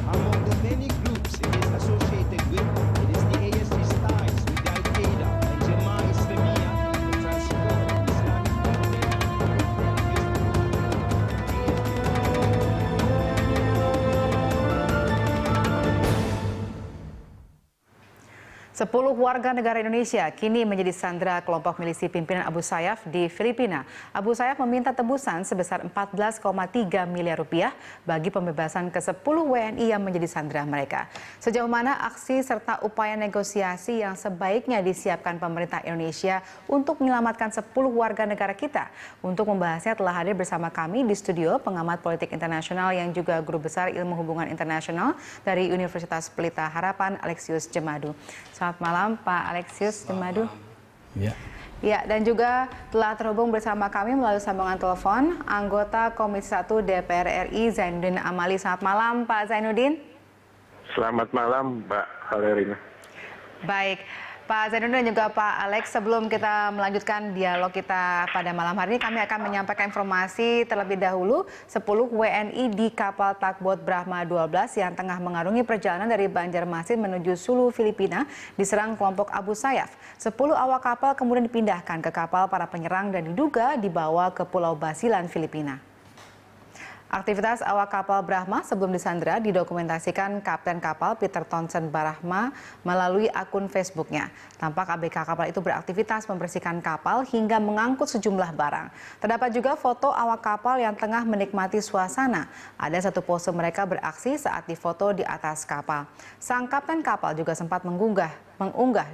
Among the many groups it is associated with, it is the ASG's ties with the Al-Qaeda and Jemaah Islamiyah, the transport of Islamic content. 10 warga negara Indonesia kini menjadi sandera kelompok milisi pimpinan Abu Sayyaf di Filipina. Abu Sayyaf meminta tebusan sebesar 14,3 miliar rupiah bagi pembebasan ke-10 WNI yang menjadi sandera mereka. Sejauh mana aksi serta upaya negosiasi yang sebaiknya disiapkan pemerintah Indonesia untuk menyelamatkan 10 warga negara kita? Untuk membahasnya telah hadir bersama kami di studio pengamat politik internasional yang juga guru besar ilmu hubungan internasional dari Universitas Pelita Harapan, Alexius Jemadu. Selamat malam Pak Alexius Jemadu. Ya, dan juga telah terhubung bersama kami melalui sambungan telepon anggota Komisi 1 DPR RI Zainuddin Amali. Selamat malam Pak Zainuddin. Selamat malam Mbak Valerina. Baik, Pak Zainuddin dan juga Pak Alex, sebelum kita melanjutkan dialog kita pada malam hari ini, kami akan menyampaikan informasi terlebih dahulu. 10 WNI di kapal tugboat Brahma 12 yang tengah mengarungi perjalanan dari Banjarmasin menuju Sulu, Filipina, diserang kelompok Abu Sayyaf. 10 awak kapal kemudian dipindahkan ke kapal para penyerang dan diduga dibawa ke Pulau Basilan, Filipina. Aktivitas awak kapal Brahma sebelum disandera didokumentasikan Kapten Kapal Peter Townsend Barahma melalui akun Facebooknya. Tampak ABK kapal itu beraktivitas membersihkan kapal hingga mengangkut sejumlah barang. Terdapat juga foto awak kapal yang tengah menikmati suasana. Ada satu pose mereka beraksi saat difoto di atas kapal. Sang Kapten Kapal juga sempat mengunggah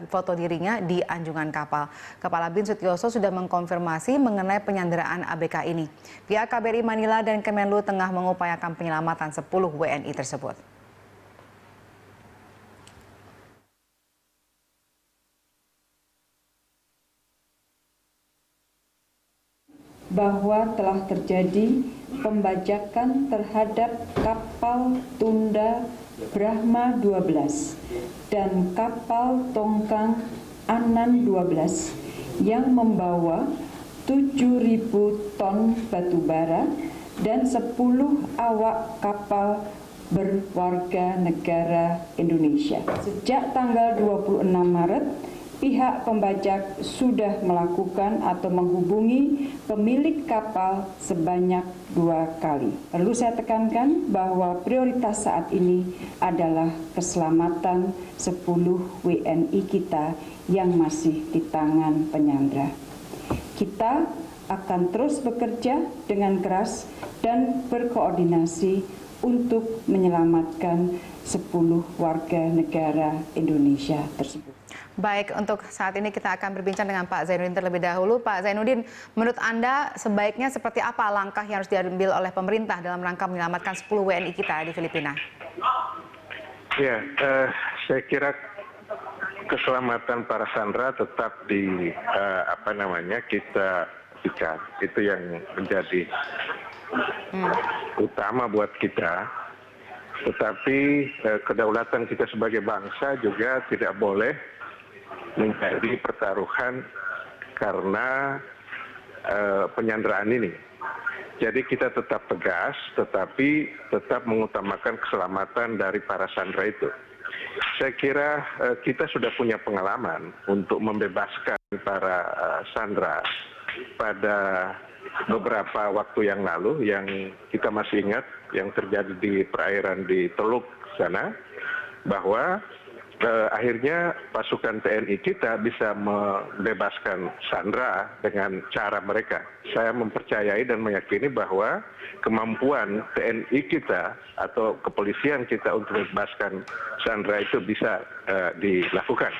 foto dirinya di anjungan kapal. Kepala BIN Sutioso sudah mengkonfirmasi mengenai penyanderaan ABK ini. Pihak KBRI Manila dan Kemenlu tengah mengupayakan penyelamatan 10 WNI tersebut. Bahwa telah terjadi pembajakan terhadap kapal tunda Brahma 12 dan kapal tongkang Anan 12 yang membawa 7.000 ton batu bara dan 10 awak kapal berwarga negara Indonesia. Sejak tanggal 26 Maret, pihak pembajak sudah melakukan atau menghubungi pemilik kapal sebanyak 2 kali. Perlu saya tekankan bahwa prioritas saat ini adalah keselamatan 10 WNI kita yang masih di tangan penyandra. Kita akan terus bekerja dengan keras dan berkoordinasi untuk menyelamatkan 10 warga negara Indonesia tersebut. Baik, untuk saat ini kita akan berbincang dengan Pak Zainuddin terlebih dahulu. Pak Zainuddin, menurut Anda sebaiknya seperti apa langkah yang harus diambil oleh pemerintah dalam rangka menyelamatkan 10 WNI kita di Filipina? Ya, saya kira keselamatan para sandera tetap kita ikat. Itu yang menjadi utama buat kita. Tetapi kedaulatan kita sebagai bangsa juga tidak boleh menjadi pertaruhan karena penyanderaan ini. Jadi kita tetap tegas, tetapi tetap mengutamakan keselamatan dari para sandera itu. Saya kira kita sudah punya pengalaman untuk membebaskan para sandera pada beberapa waktu yang lalu, yang kita masih ingat yang terjadi di perairan di Teluk sana, bahwa akhirnya pasukan TNI kita bisa membebaskan sandera dengan cara mereka. Saya mempercayai dan meyakini bahwa kemampuan TNI kita atau kepolisian kita untuk membebaskan sandera itu bisa dilakukan.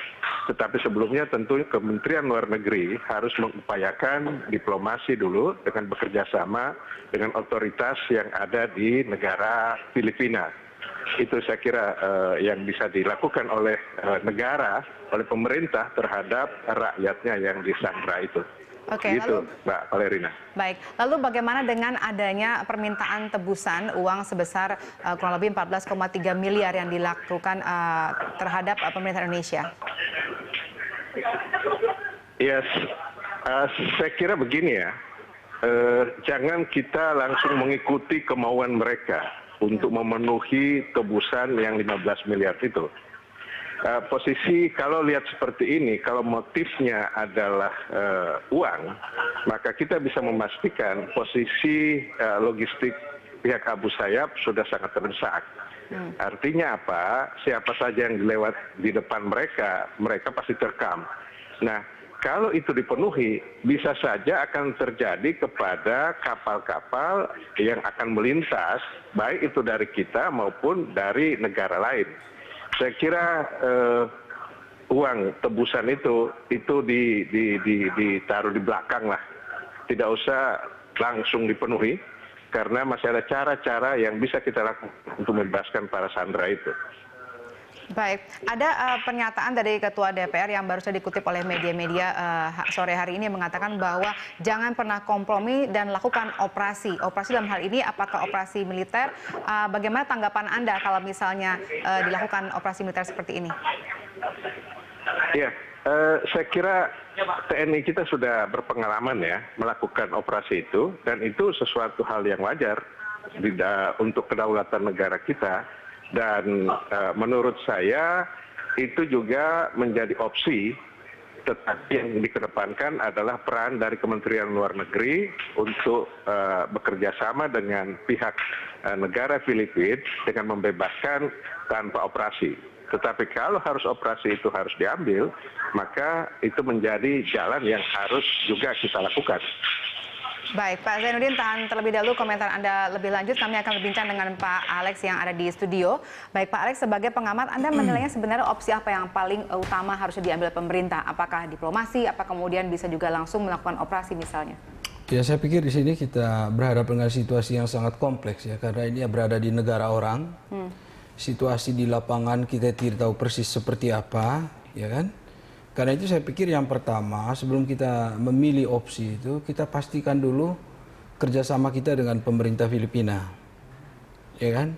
Tetapi sebelumnya tentu Kementerian Luar Negeri harus mengupayakan diplomasi dulu dengan bekerja sama dengan otoritas yang ada di negara Filipina. Itu saya kira yang bisa dilakukan oleh negara, oleh pemerintah terhadap rakyatnya yang disandera itu. Oke, gitu, lalu, Mbak Valerina. Baik, lalu bagaimana dengan adanya permintaan tebusan uang sebesar kurang lebih 14,3 miliar yang dilakukan terhadap pemerintah Indonesia? Ya, saya kira begini ya, jangan kita langsung mengikuti kemauan mereka untuk memenuhi tebusan yang 15 miliar itu. Posisi kalau lihat seperti ini, kalau motifnya adalah uang, maka kita bisa memastikan posisi logistik pihak Abu Sayyaf sudah sangat terdesak. Artinya apa? Siapa saja yang lewat di depan mereka, mereka pasti terkam. Nah, kalau itu dipenuhi, bisa saja akan terjadi kepada kapal-kapal yang akan melintas, baik itu dari kita maupun dari negara lain. Saya kira uang tebusan itu ditaruh di belakang lah, tidak usah langsung dipenuhi, karena masih ada cara-cara yang bisa kita lakukan untuk membebaskan para sandera itu. Baik, ada pernyataan dari Ketua DPR yang baru saja dikutip oleh media-media sore hari ini mengatakan bahwa jangan pernah kompromi dan lakukan operasi. Operasi dalam hal ini apakah operasi militer? Bagaimana tanggapan Anda kalau misalnya dilakukan operasi militer seperti ini? Ya, saya kira TNI kita sudah berpengalaman ya melakukan operasi itu, dan itu sesuatu hal yang wajar untuk kedaulatan negara kita. Dan menurut saya itu juga menjadi opsi, tetapi yang dikedepankan adalah peran dari Kementerian Luar Negeri untuk bekerja sama dengan pihak negara Filipina dengan membebaskan tanpa operasi. Tetapi kalau harus operasi itu harus diambil, maka itu menjadi jalan yang harus juga kita lakukan. Baik, Pak Zainuddin, tahan terlebih dahulu komentar Anda lebih lanjut. Kami akan berbincang dengan Pak Alex yang ada di studio. Baik, Pak Alex, sebagai pengamat, Anda menilainya sebenarnya opsi apa yang paling utama harusnya diambil pemerintah? Apakah diplomasi, apa kemudian bisa juga langsung melakukan operasi misalnya? Ya, saya pikir di sini kita berhadapan dengan situasi yang sangat kompleks ya, karena ini berada di negara orang. Situasi di lapangan kita tidak tahu persis seperti apa, ya kan? Karena itu saya pikir yang pertama, sebelum kita memilih opsi itu, kita pastikan dulu kerjasama kita dengan pemerintah Filipina, ya kan?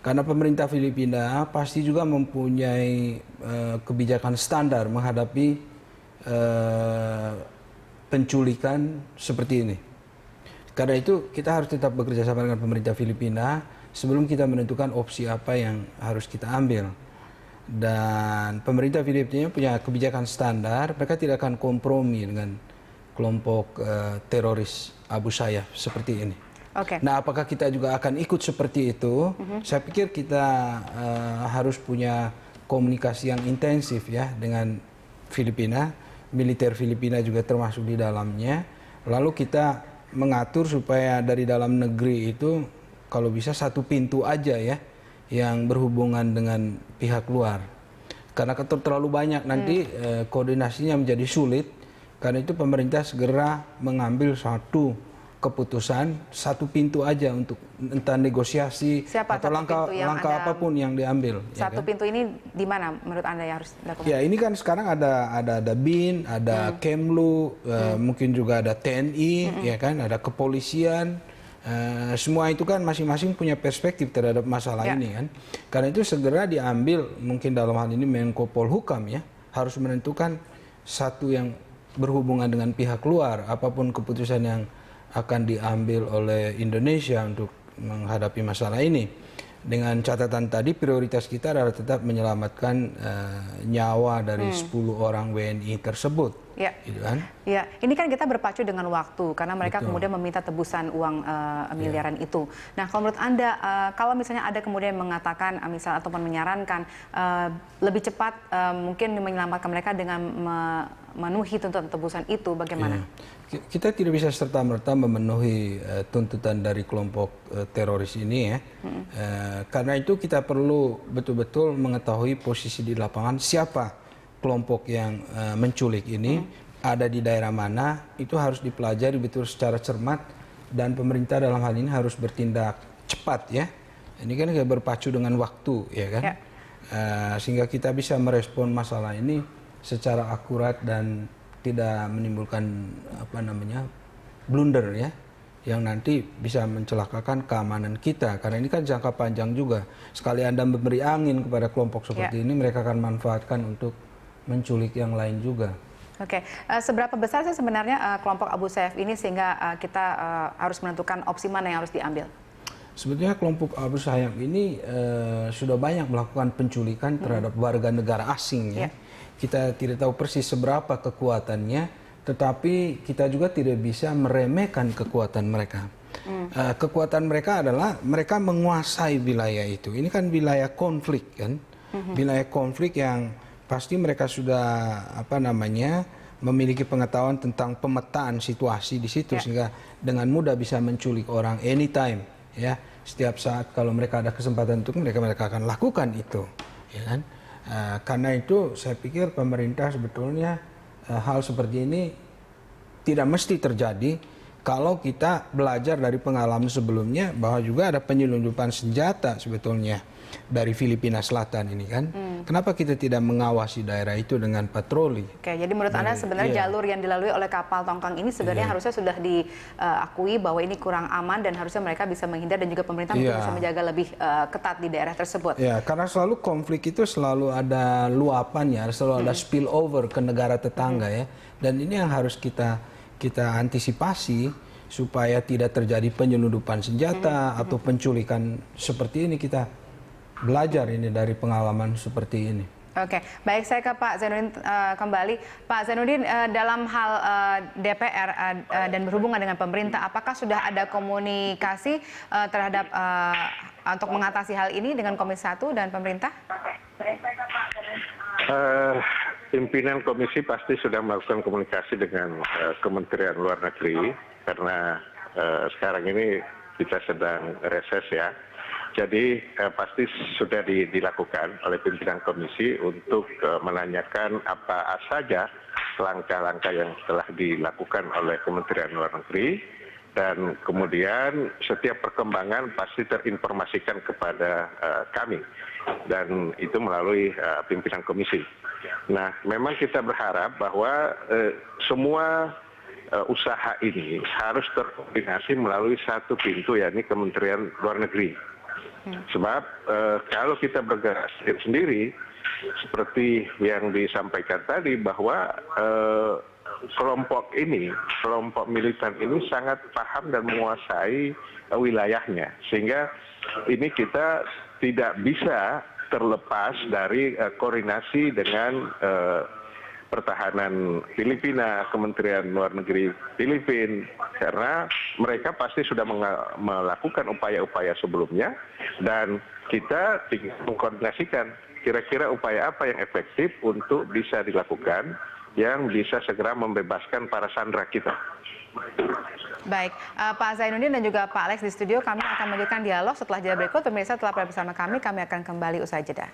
Karena pemerintah Filipina pasti juga mempunyai kebijakan standar menghadapi penculikan seperti ini. Karena itu kita harus tetap bekerja sama dengan pemerintah Filipina sebelum kita menentukan opsi apa yang harus kita ambil. Dan pemerintah Filipina punya kebijakan standar, mereka tidak akan kompromi dengan kelompok teroris Abu Sayyaf seperti ini. Nah, apakah kita juga akan ikut seperti itu? Saya pikir kita harus punya komunikasi yang intensif ya dengan Filipina, militer Filipina juga termasuk di dalamnya. Lalu kita mengatur supaya dari dalam negeri itu kalau bisa satu pintu aja ya, yang berhubungan dengan pihak luar. Karena terlalu banyak nanti koordinasinya menjadi sulit. Karena itu pemerintah segera mengambil satu keputusan, satu pintu aja untuk entah negosiasi atau langkah apapun yang diambil. Satu pintu ini di mana menurut Anda yang harus dilakukan? Ya, ini kan sekarang ada BIN, ada Kemlu, mungkin juga ada TNI, ya kan, ada kepolisian. Semua itu kan masing-masing punya perspektif terhadap masalah ini kan. Karena itu segera diambil, mungkin dalam hal ini Menko Polhukam ya, harus menentukan satu yang berhubungan dengan pihak luar, apapun keputusan yang akan diambil oleh Indonesia untuk menghadapi masalah ini. Dengan catatan tadi, prioritas kita adalah tetap menyelamatkan nyawa dari 10 orang WNI tersebut. Ya. Gitu kan? Ya, ini kan kita berpacu dengan waktu karena mereka kemudian meminta tebusan uang miliaran itu. Nah, kalau menurut Anda, kalau misalnya ada kemudian mengatakan, misal ataupun menyarankan lebih cepat mungkin menyelamatkan mereka dengan memenuhi tuntutan tebusan itu, bagaimana? Ya. Kita tidak bisa serta-merta memenuhi tuntutan dari kelompok teroris ini ya. Karena itu kita perlu betul-betul mengetahui posisi di lapangan, siapa kelompok yang menculik ini, ada di daerah mana, itu harus dipelajari betul secara cermat, dan pemerintah dalam hal ini harus bertindak cepat ya. Ini kan berpacu dengan waktu ya kan. Sehingga kita bisa merespon masalah ini secara akurat dan tidak menimbulkan blunder ya, yang nanti bisa mencelakakan keamanan kita. Karena ini kan jangka panjang juga. Sekali Anda memberi angin kepada kelompok seperti ini, mereka akan manfaatkan untuk menculik yang lain juga. Oke, seberapa besar sih sebenarnya kelompok Abu Sayyaf ini sehingga kita harus menentukan opsi mana yang harus diambil? Sebetulnya kelompok Abu Sayyaf ini sudah banyak melakukan penculikan terhadap warga negara asing ya. Kita tidak tahu persis seberapa kekuatannya, tetapi kita juga tidak bisa meremehkan kekuatan mereka. Kekuatan mereka adalah mereka menguasai wilayah itu. Ini kan wilayah konflik kan, wilayah konflik yang pasti mereka sudah memiliki pengetahuan tentang pemetaan situasi di situ sehingga dengan mudah bisa menculik orang anytime ya. Setiap saat kalau mereka ada kesempatan untuk mereka akan lakukan itu, ya kan? Karena itu saya pikir pemerintah sebetulnya hal seperti ini tidak mesti terjadi kalau kita belajar dari pengalaman sebelumnya bahwa juga ada penyelundupan senjata sebetulnya dari Filipina Selatan ini kan. Kenapa kita tidak mengawasi daerah itu dengan patroli? Oke, jadi menurut Anda sebenarnya jalur yang dilalui oleh kapal tongkang ini sebenarnya harusnya sudah diakui bahwa ini kurang aman dan harusnya mereka bisa menghindar dan juga pemerintah mungkin bisa menjaga lebih ketat di daerah tersebut. Ya, karena selalu konflik itu selalu ada luapannya, selalu ada spillover ke negara tetangga ya. Dan ini yang harus kita antisipasi supaya tidak terjadi penyelundupan senjata atau penculikan seperti ini. Kita belajar ini dari pengalaman seperti ini. Oke, baik, saya ke Pak Zainuddin kembali. Pak Zainuddin, dalam hal DPR dan berhubungan dengan pemerintah, apakah sudah ada komunikasi terhadap untuk mengatasi hal ini dengan Komisi 1 dan pemerintah? Pimpinan komisi pasti sudah melakukan komunikasi dengan Kementerian Luar Negeri karena sekarang ini kita sedang reses ya. Jadi pasti sudah dilakukan oleh pimpinan komisi untuk menanyakan apa saja langkah-langkah yang telah dilakukan oleh Kementerian Luar Negeri dan kemudian setiap perkembangan pasti terinformasikan kepada kami dan itu melalui pimpinan komisi. Nah, memang kita berharap bahwa semua usaha ini harus terkoordinasi melalui satu pintu yakni Kementerian Luar Negeri. Sebab kalau kita bergerak sendiri seperti yang disampaikan tadi bahwa kelompok militan ini sangat paham dan menguasai wilayahnya sehingga ini kita tidak bisa terlepas dari koordinasi dengan Pertahanan Filipina, Kementerian Luar Negeri Filipina, karena mereka pasti sudah melakukan upaya-upaya sebelumnya dan kita tinggal mengkoordinasikan kira-kira upaya apa yang efektif untuk bisa dilakukan yang bisa segera membebaskan para sandera kita. Baik, Pak Zainuddin dan juga Pak Alex di studio, kami akan melanjutkan dialog setelah jeda berikut. Pemirsa telah bersama kami akan kembali usai jeda.